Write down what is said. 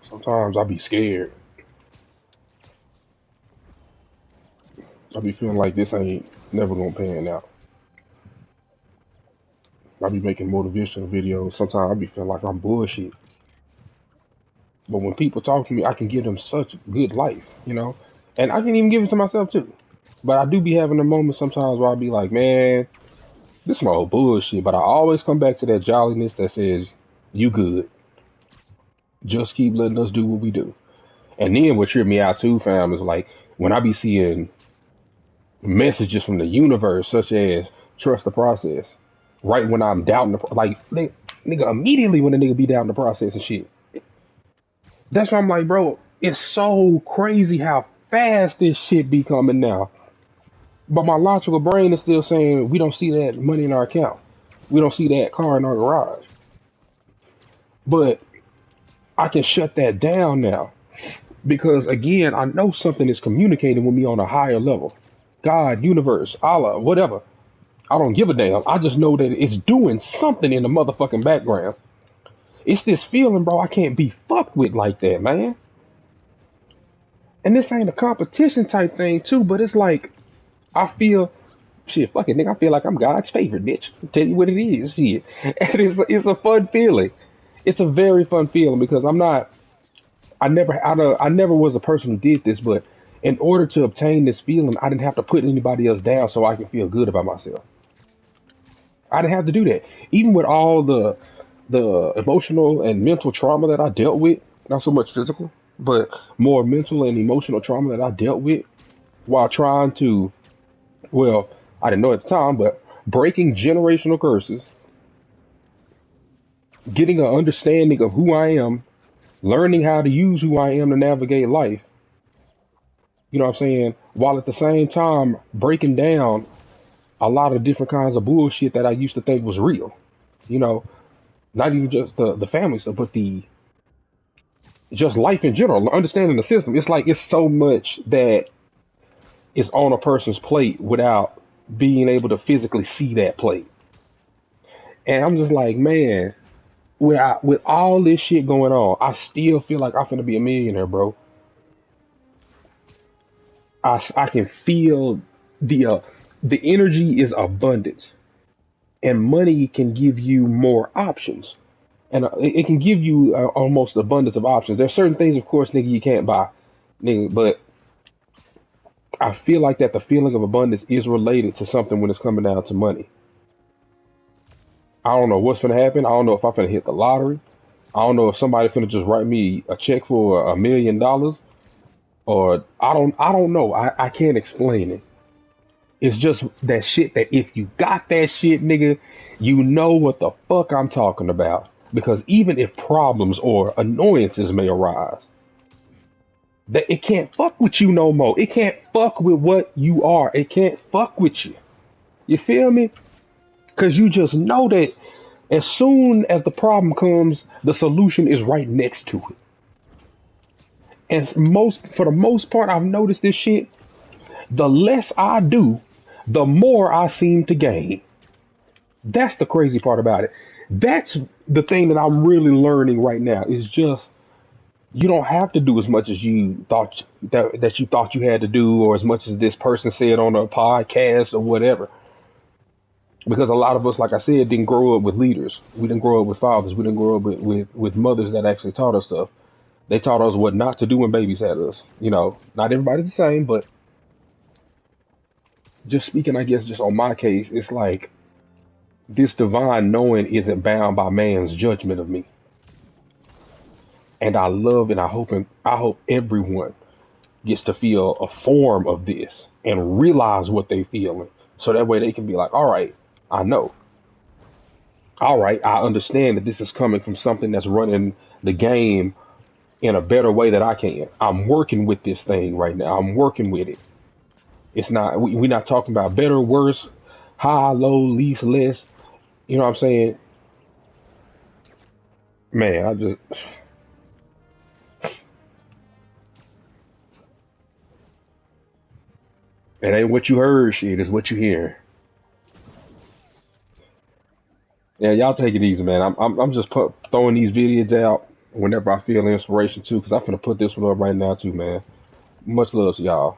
Sometimes I be scared. I be feeling like this ain't never gonna pan out. I be making motivational videos. Sometimes I be feeling like I'm bullshit. But when people talk to me, I can give them such good life, you know? And I can even give it to myself too. But I do be having a moment sometimes where I be like, man, this is my old bullshit. But I always come back to that jolliness that says, you good. Just keep letting us do what we do. And then what tripped me out too, fam, is like when I be seeing messages from the universe, such as trust the process. Right when I'm doubting nigga, immediately when the nigga be doubting the process and shit. That's why I'm like, bro, it's so crazy how fast this shit be coming now. But my logical brain is still saying we don't see that money in our account. We don't see that car in our garage. But I can shut that down now because again, I know something is communicating with me on a higher level. God, universe, Allah, whatever. I don't give a damn. I just know that it's doing something in the motherfucking background. It's this feeling, bro, I can't be fucked with like that, man. And this ain't a competition type thing too, but it's like I feel shit, fuck it, nigga. I feel like I'm God's favorite, bitch. I'll tell you what it is, shit. And it's a fun feeling. It's a very fun feeling because I'm not. I never was a person who did this, but in order to obtain this feeling, I didn't have to put anybody else down so I can feel good about myself. I didn't have to do that. Even with all the emotional and mental trauma that I dealt with, not so much physical, but more mental and emotional trauma that I dealt with while trying to, well, I didn't know at the time, but breaking generational curses, getting an understanding of who I am, learning how to use who I am to navigate life, you know what I'm saying? While at the same time breaking down a lot of different kinds of bullshit that I used to think was real. You know, not even just the family stuff, but the just life in general, understanding the system. It's like it's so much that is on a person's plate without being able to physically see that plate. And I'm just like, man, with all this shit going on, I still feel like I'm gonna be a millionaire, bro. I can feel the energy is abundance, and money can give you more options, and it can give you almost abundance of options. There's certain things, of course, nigga, you can't buy, nigga, but I feel like that the feeling of abundance is related to something when it's coming down to money. I don't know what's gonna happen. I don't know if I'm gonna hit the lottery. I don't know if somebody's gonna just write me a check for $1 million, or I don't know. I can't explain it. It's just that shit that if you got that shit, nigga, you know what the fuck I'm talking about. Because even if problems or annoyances may arise, that it can't fuck with you no more. It can't fuck with what you are. It can't fuck with you. You feel me? Because you just know that as soon as the problem comes, the solution is right next to it. And for the most part, I've noticed this shit. The less I do, the more I seem to gain. That's the crazy part about it. That's the thing that I'm really learning right now. Is just you don't have to do as much as you thought that you thought you had to do, or as much as this person said on a podcast or whatever. Because a lot of us, like I said, didn't grow up with leaders. We didn't grow up with fathers. We didn't grow up with mothers that actually taught us stuff. They taught us what not to do when babysat us. You know, not everybody's the same, but just speaking, I guess, just on my case, it's like this divine knowing isn't bound by man's judgment of me. And I love and I hope everyone gets to feel a form of this and realize what they feeling. So that way they can be like, all right, I know. All right, I understand that this is coming from something that's running the game in a better way that I can. I'm working with this thing right now. I'm working with it. It's not, we're not talking about better, worse, high, low, least, less. You know what I'm saying? Man, I just, it ain't what you heard, shit. It's what you hear. Yeah, y'all take it easy, man. I'm just throwing these videos out, whenever I feel inspiration too, because I'm finna put this one up right now too, man. Much love to y'all.